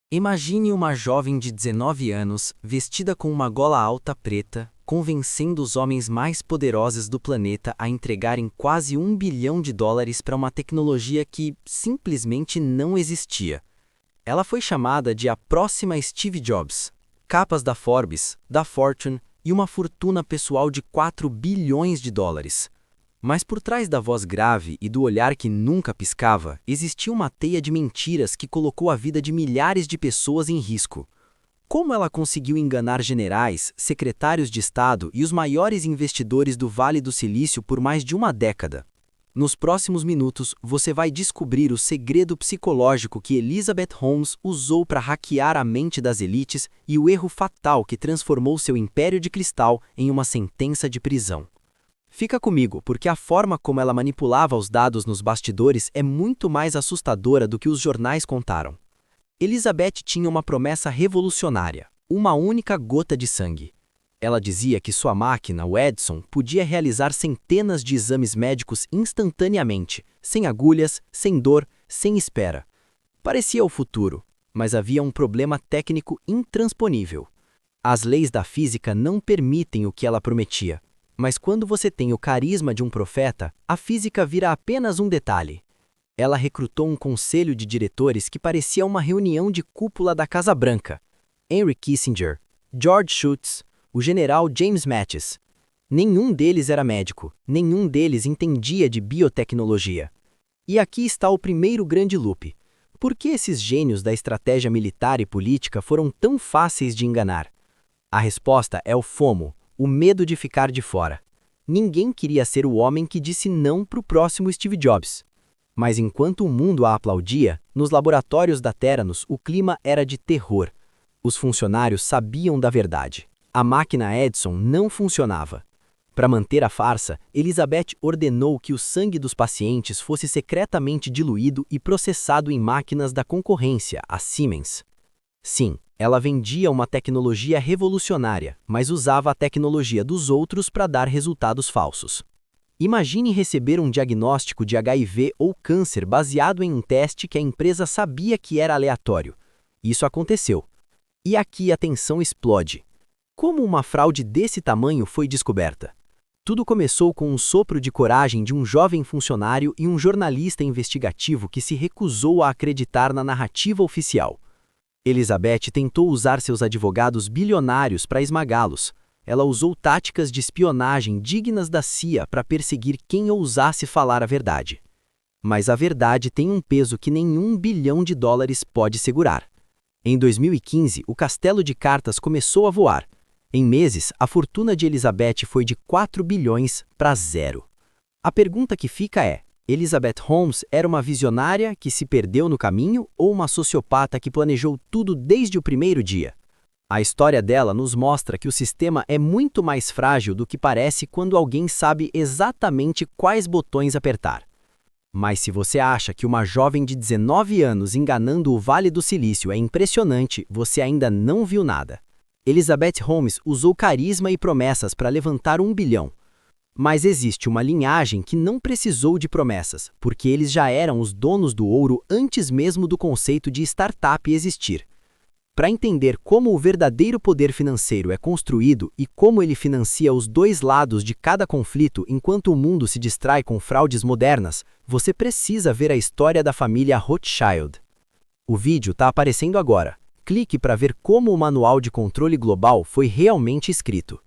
Imagine uma jovem de 19 anos, vestida com uma gola alta preta, convencendo os homens mais poderosos do planeta a entregarem quase US$ 1 bilhão para uma tecnologia que simplesmente não existia. Ela foi chamada de a próxima Steve Jobs. Capas da Forbes, da Fortune e uma fortuna pessoal de US$ 4 bilhões. Mas por trás da voz grave e do olhar que nunca piscava, existia uma teia de mentiras que colocou a vida de milhares de pessoas em risco. Como ela conseguiu enganar generais, secretários de Estado e os maiores investidores do Vale do Silício por mais de uma década? Nos próximos minutos, você vai descobrir o segredo psicológico que Elizabeth Holmes usou para hackear a mente das elites e o erro fatal que transformou seu império de cristal em uma sentença de prisão. Fica comigo, porque a forma como ela manipulava os dados nos bastidores é muito mais assustadora do que os jornais contaram. Elizabeth tinha uma promessa revolucionária: uma única gota de sangue. Ela dizia que sua máquina, o Edison, podia realizar centenas de exames médicos instantaneamente, sem agulhas, sem dor, sem espera. Parecia o futuro, mas havia um problema técnico intransponível. As leis da física não permitem o que ela prometia. Mas quando você tem o carisma de um profeta, a física vira apenas um detalhe. Ela recrutou um conselho de diretores que parecia uma reunião de cúpula da Casa Branca. Henry Kissinger, George Shultz, o general James Mattis. Nenhum deles era médico, nenhum deles entendia de biotecnologia. E aqui está o primeiro grande loop. Por que esses gênios da estratégia militar e política foram tão fáceis de enganar? A resposta é o FOMO. O medo de ficar de fora. Ninguém queria ser o homem que disse não para o próximo Steve Jobs. Mas enquanto o mundo a aplaudia, nos laboratórios da Theranos o clima era de terror. Os funcionários sabiam da verdade. A máquina Edison não funcionava. Para manter a farsa, Elizabeth ordenou que o sangue dos pacientes fosse secretamente diluído e processado em máquinas da concorrência, a Siemens. Sim, ela vendia uma tecnologia revolucionária, mas usava a tecnologia dos outros para dar resultados falsos. Imagine receber um diagnóstico de HIV ou câncer baseado em um teste que a empresa sabia que era aleatório. Isso aconteceu. E aqui a tensão explode. Como uma fraude desse tamanho foi descoberta? Tudo começou com um sopro de coragem de um jovem funcionário e um jornalista investigativo que se recusou a acreditar na narrativa oficial. Elizabeth tentou usar seus advogados bilionários para esmagá-los. Ela usou táticas de espionagem dignas da CIA para perseguir quem ousasse falar a verdade. Mas a verdade tem um peso que nenhum US$ 1 bilhão pode segurar. Em 2015, o castelo de cartas começou a voar. Em meses, a fortuna de Elizabeth foi de 4 bilhões para zero. A pergunta que fica é: Elizabeth Holmes era uma visionária que se perdeu no caminho ou uma sociopata que planejou tudo desde o primeiro dia? A história dela nos mostra que o sistema é muito mais frágil do que parece quando alguém sabe exatamente quais botões apertar. Mas se você acha que uma jovem de 19 anos enganando o Vale do Silício é impressionante, você ainda não viu nada. Elizabeth Holmes usou carisma e promessas para levantar US$ 1 bilhão. Mas existe uma linhagem que não precisou de promessas, porque eles já eram os donos do ouro antes mesmo do conceito de startup existir. Para entender como o verdadeiro poder financeiro é construído e como ele financia os dois lados de cada conflito enquanto o mundo se distrai com fraudes modernas, você precisa ver a história da família Rothschild. O vídeo está aparecendo agora. Clique para ver como o manual de controle global foi realmente escrito.